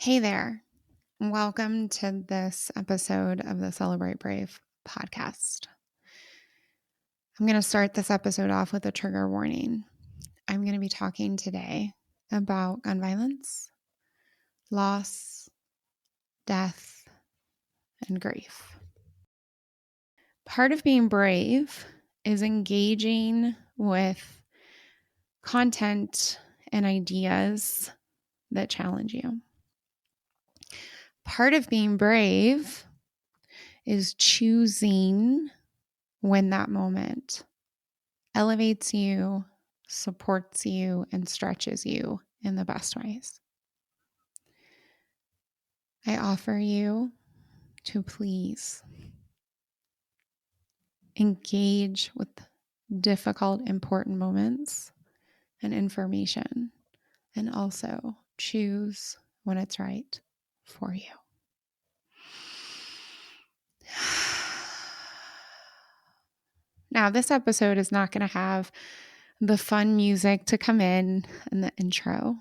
Hey there. Welcome to this episode of the Celebrate Brave podcast. I'm going to start this episode off with a trigger warning. I'm going to be talking today about gun violence, loss, death, and grief. Part of being brave is engaging with content and ideas that challenge you. Part of being brave is choosing when that moment elevates you, supports you, and stretches you in the best ways. I offer you to please engage with difficult, important moments and information, and also choose when it's right for you. Now, this episode is not going to have the fun music to come in the intro.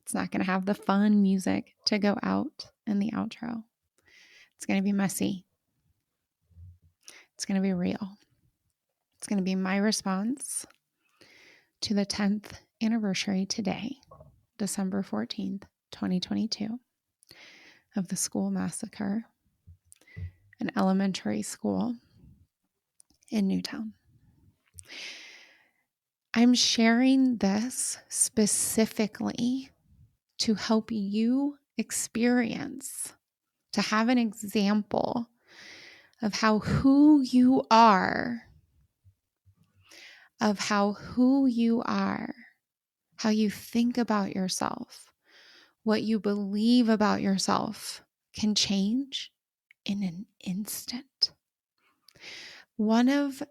It's not going to have the fun music to go out in the outro. It's going to be messy. It's going to be real. It's going to be my response to the 10th anniversary today, December 14th, 2022, of the school massacre, an elementary school in Newtown. I'm sharing this specifically to help you experience, to have an example of how who you are, how you think about yourself, what you believe about yourself can change in an instant. One of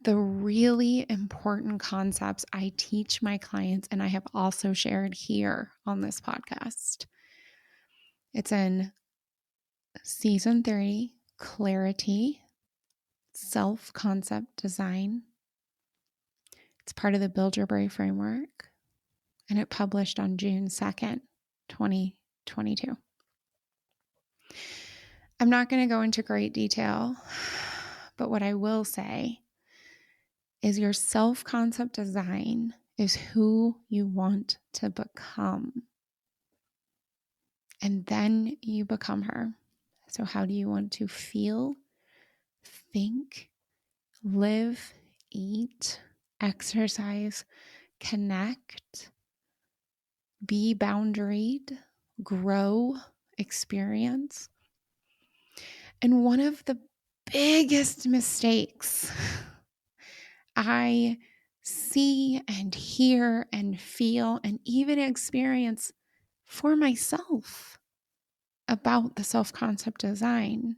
the really important concepts I teach my clients, and I have also shared here on this podcast, it's in Season 3, Clarity, Self-Concept Design. It's part of the Build Your Brave framework, and it published on June 2nd, 2022. I'm not going to go into great detail, but what I will say is your self-concept design is who you want to become. And then you become her. So how do you want to feel, think, live, eat, exercise, connect, be boundaried, grow, experience? And one of the biggest mistakes I see and hear and feel and even experience for myself about the self-concept design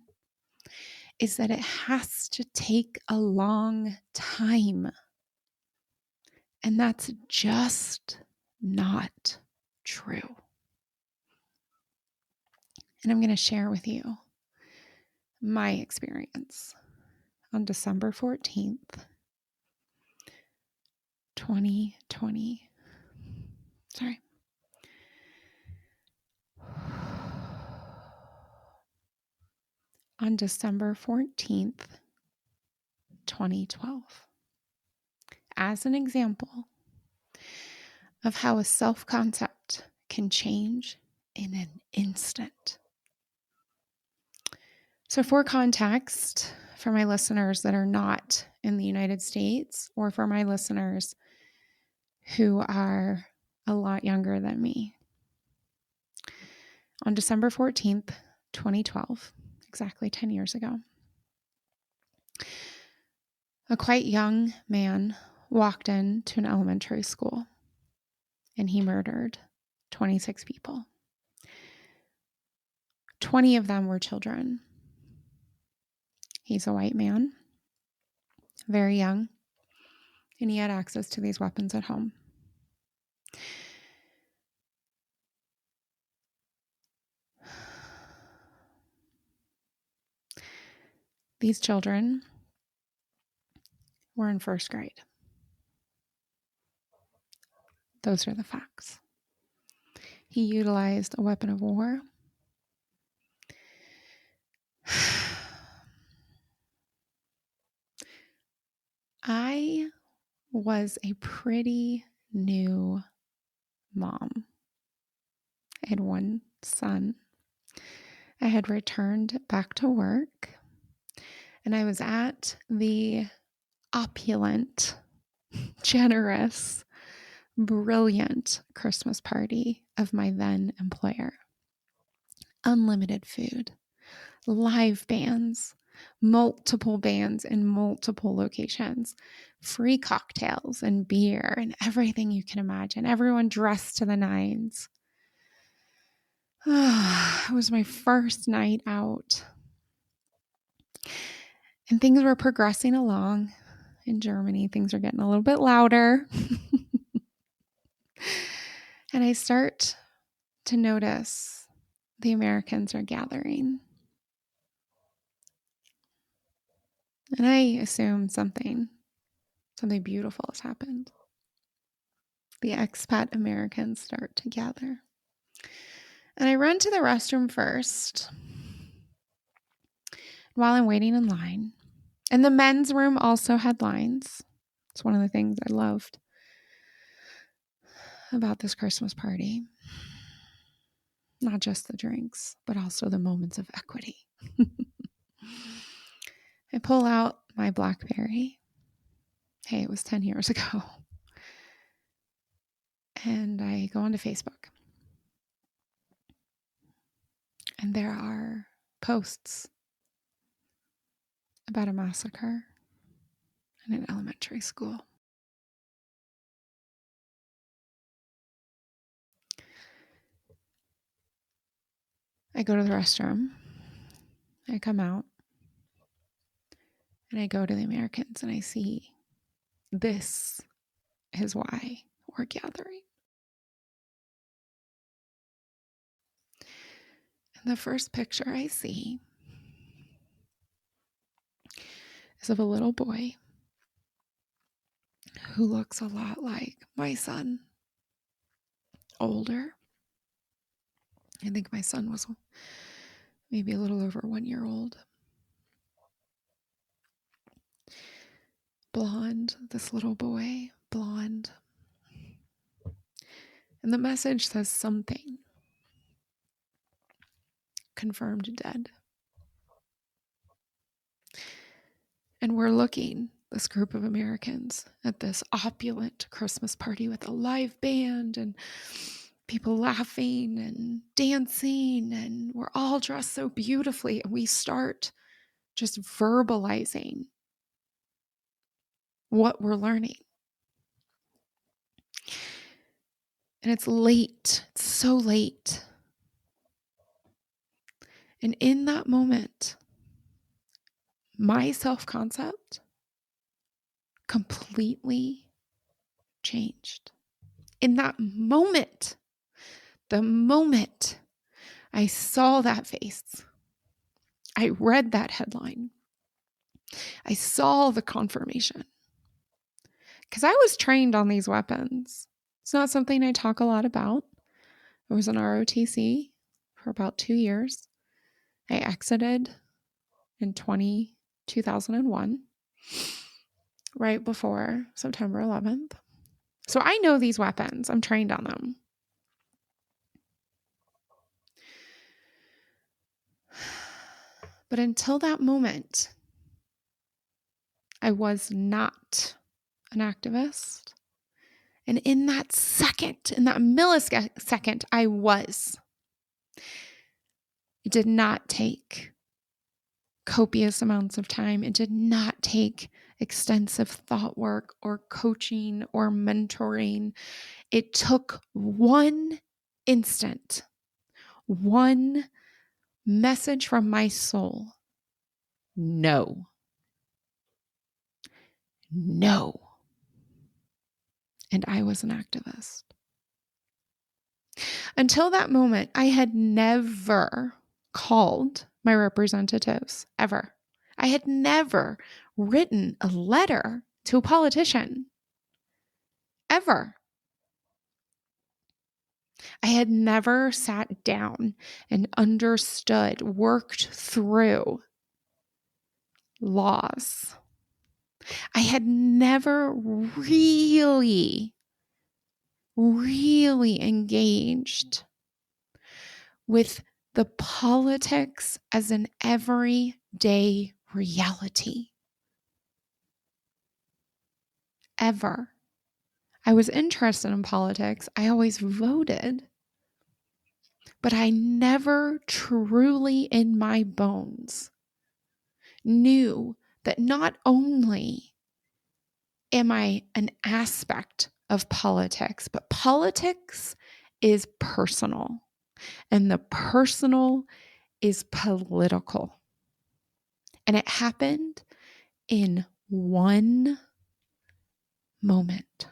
is that it has to take a long time. And that's just not true. And I'm going to share with you my experience on December 14th, 2020. On December 14th, 2012, as an example of how a self-concept can change in an instant. So for context, for my listeners that are not in the United States, or for my listeners who are a lot younger than me, on December 14th, 2012, exactly 10 years ago, a quite young man walked into an elementary school and he murdered 26 people. 20 of them were children. He's a white man, very young, and he had access to these weapons at home. These children were in first grade. Those are the facts. he utilized a weapon of war. I was a pretty new mom. I had one son. I had returned back to work, and I was at the opulent, generous, brilliant Christmas party of my then employer. Unlimited food, live bands, multiple bands in multiple locations, free cocktails and beer and everything you can imagine. Everyone dressed to the nines. It was my first night out. And things were progressing along in Germany. Things are getting a little bit louder. And I start to notice the Americans are gathering. And I assume something beautiful has happened. The expat Americans start to gather. And I run to the restroom first while I'm waiting in line. And the men's room also had lines. It's one of the things I loved about this Christmas party. Not just the drinks, but also the moments of equity. I pull out my BlackBerry. Hey, it was 10 years ago. And I go onto Facebook. And there are posts about a massacre in an elementary school. I go to the restroom. I come out. And I go to the Americans and I see this is why we're gathering. And the first picture I see is of a little boy who looks a lot like my son. Older. I think my son was maybe a little over 1 year old. Blonde, this little boy, blonde. And the message says something. Confirmed dead. And we're looking, this group of Americans, at this opulent Christmas party with a live band and people laughing and dancing, and we're all dressed so beautifully. And we start just verbalizing what we're learning. And it's late. It's so late. And in that moment, my self-concept completely changed. In that moment, the moment I saw that face, I read that headline, I saw the confirmation. Because I was trained on these weapons. It's not something I talk a lot about. I was an ROTC for about 2 years. I exited in 2001, right before September 11th. So I know these weapons. I'm trained on them. But until that moment, I was not an activist. And in that second, in that millisecond, I was. It did not take copious amounts of time. It did not take extensive thought work or coaching or mentoring. It took one instant, one message from my soul. No. No. And I was an activist. Until that moment, I had never called my representatives, ever. I had never written a letter to a politician, ever. I had never sat down and understood, worked through laws. I had never really engaged with the politics as an everyday reality. Ever. I was interested in politics. I always voted, but I never truly in my bones knew that not only am I an aspect of politics, but politics is personal, and the personal is political. And it happened in one moment.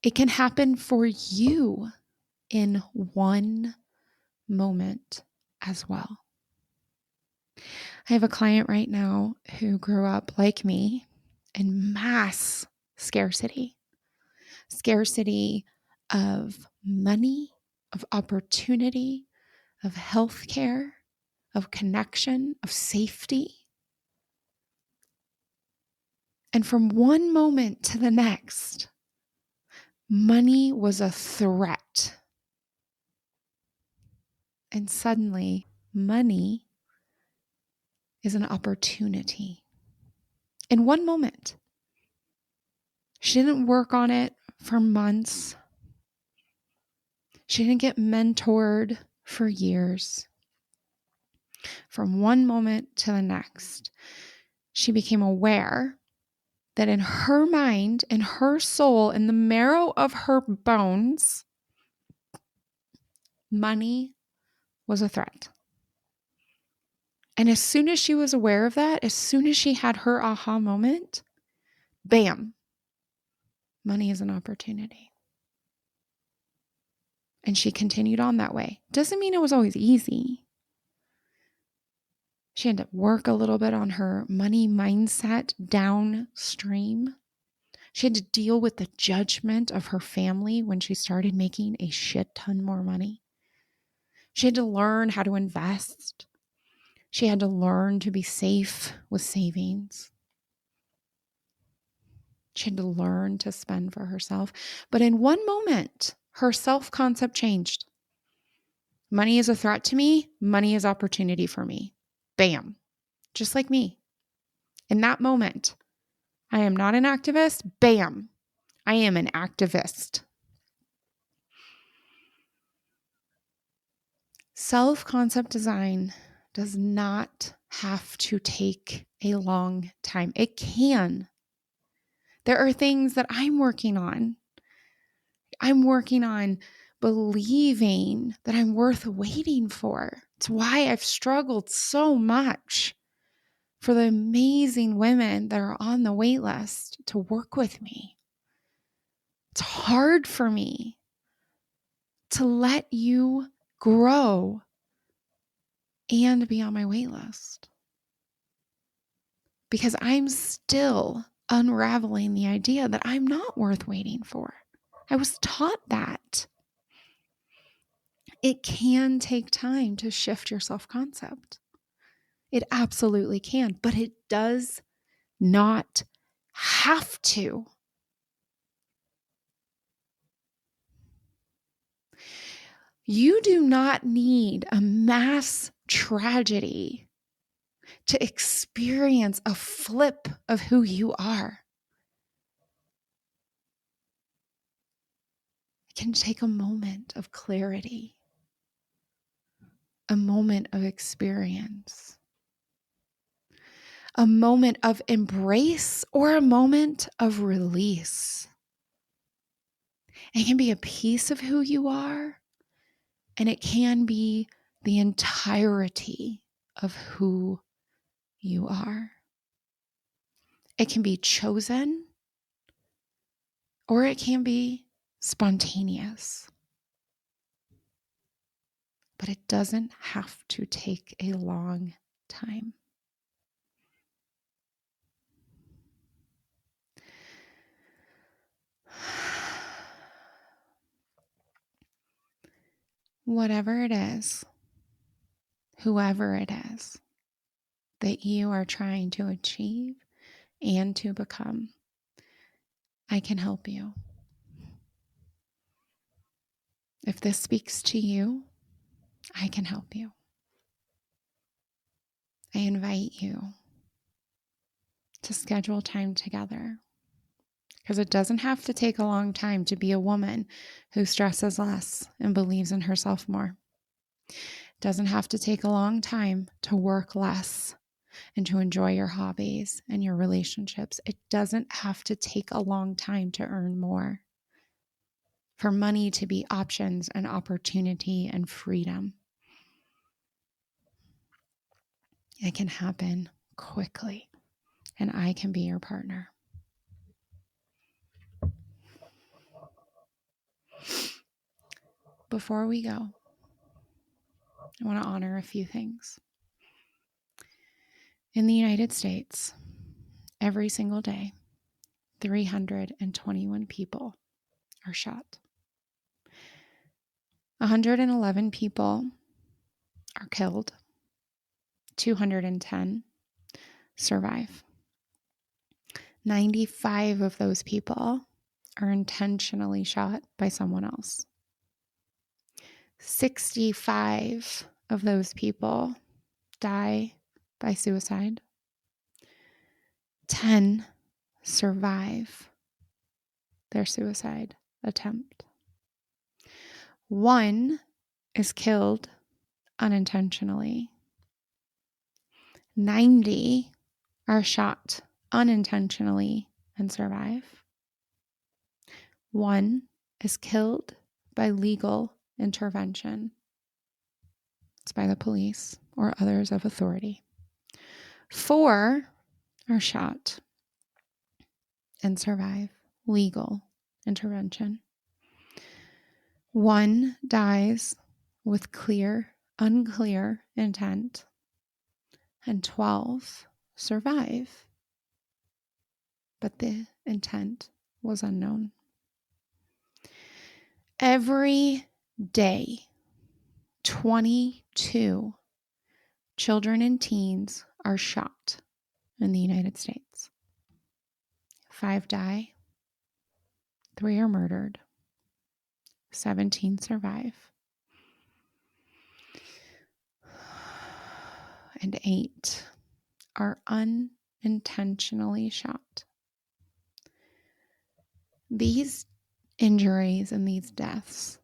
It can happen for you in one moment as well. I have a client right now who grew up like me in mass scarcity of money, of opportunity, of healthcare, of connection, of safety. And from one moment to the next, money was a threat. And suddenly, money is an opportunity. In one moment, she didn't work on it for months. She didn't get mentored for years. From one moment to the next, she became aware that in her mind, in her soul, in the marrow of her bones, money was a threat. And as soon as she was aware of that, as soon as she had her aha moment, bam, money is an opportunity. And she continued on that way. Doesn't mean it was always easy. She had to work a little bit on her money mindset downstream. She had to deal with the judgment of her family when she started making a shit ton more money. She had to learn how to invest. She had to learn to be safe with savings. She had to learn to spend for herself. But in one moment, her self-concept changed. Money is a threat to me. Money is opportunity for me. Bam. Just like me. In that moment, I am not an activist. Bam. I am an activist. Self-concept design does not have to take a long time. It can. There are things that I'm working on. I'm working on believing that I'm worth waiting for. It's why I've struggled so much for the amazing women that are on the wait list to work with me. It's hard for me to let you grow and be on my wait list because I'm still unraveling the idea that I'm not worth waiting for. I was taught that. It can take time to shift your self-concept. It absolutely can, but it does not have to. You do not need a mass tragedy to experience a flip of who you are. It can take a moment of clarity, a moment of experience, a moment of embrace, or a moment of release. It can be a piece of who you are, and it can be the entirety of who you are. It can be chosen, or it can be spontaneous. But it doesn't have to take a long time. Whatever it is, whoever it is that you are trying to achieve and to become, I can help you. If this speaks to you, I can help you. I invite you to schedule time together, because it doesn't have to take a long time to be a woman who stresses less and believes in herself more. It doesn't have to take a long time to work less and to enjoy your hobbies and your relationships. It doesn't have to take a long time to earn more, for money to be options and opportunity and freedom. It can happen quickly, and I can be your partner. Before we go, I want to honor a few things. In the United States, every single day, 321 people are shot. 111 people are killed. 210 survive. 95 of those people are intentionally shot by someone else. 65 of those people die by suicide. 10 survive their suicide attempt. 1 is killed unintentionally. 90 are shot unintentionally and survive. 1 is killed by legal intervention. It's by the police or others of authority. 4 are shot and survive legal intervention. 1 dies with unclear intent, and 12 survive, but the intent was unknown. Every day, 22 children and teens are shot in the United States. 5 die, 3 are murdered, 17 survive, and 8 are unintentionally shot. These injuries and these deaths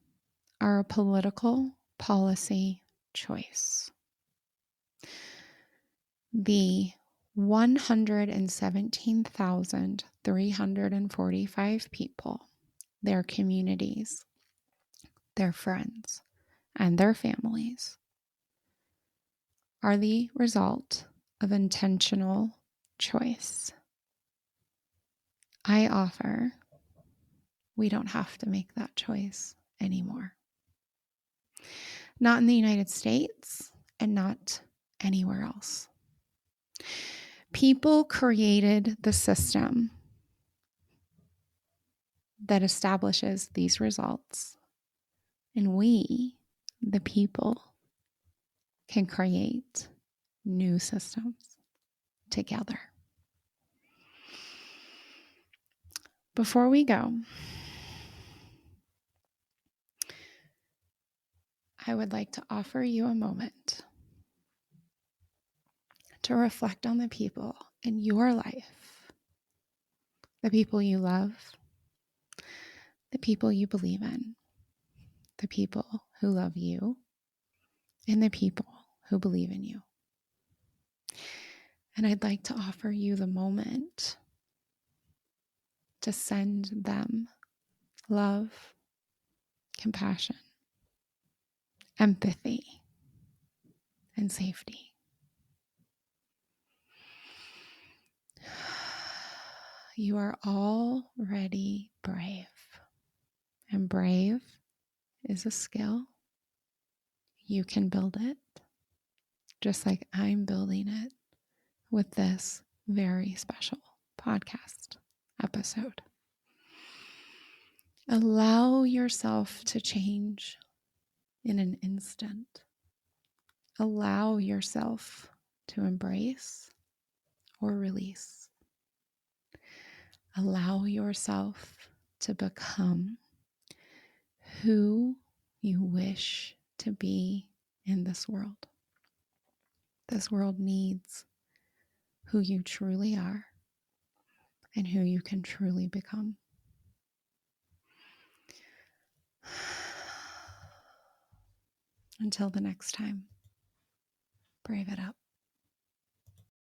are a political policy choice. The 117,345 people, their communities, their friends, and their families are the result of intentional choice. I offer we don't have to make that choice anymore. Not in the United States and not anywhere else. People created the system that establishes these results, and we, the people, can create new systems together. Before we go, I would like to offer you a moment to reflect on the people in your life, the people you love, the people you believe in, the people who love you, and the people who believe in you. And I'd like to offer you the moment to send them love, compassion, empathy, and safety. You are already brave, and brave is a skill. You can build it, just like I'm building it with this very special podcast episode. Allow yourself to change in an instant. Allow yourself to embrace or release. Allow yourself to become who you wish to be in this world. This world needs who you truly are and who you can truly become. Until the next time, brave it up.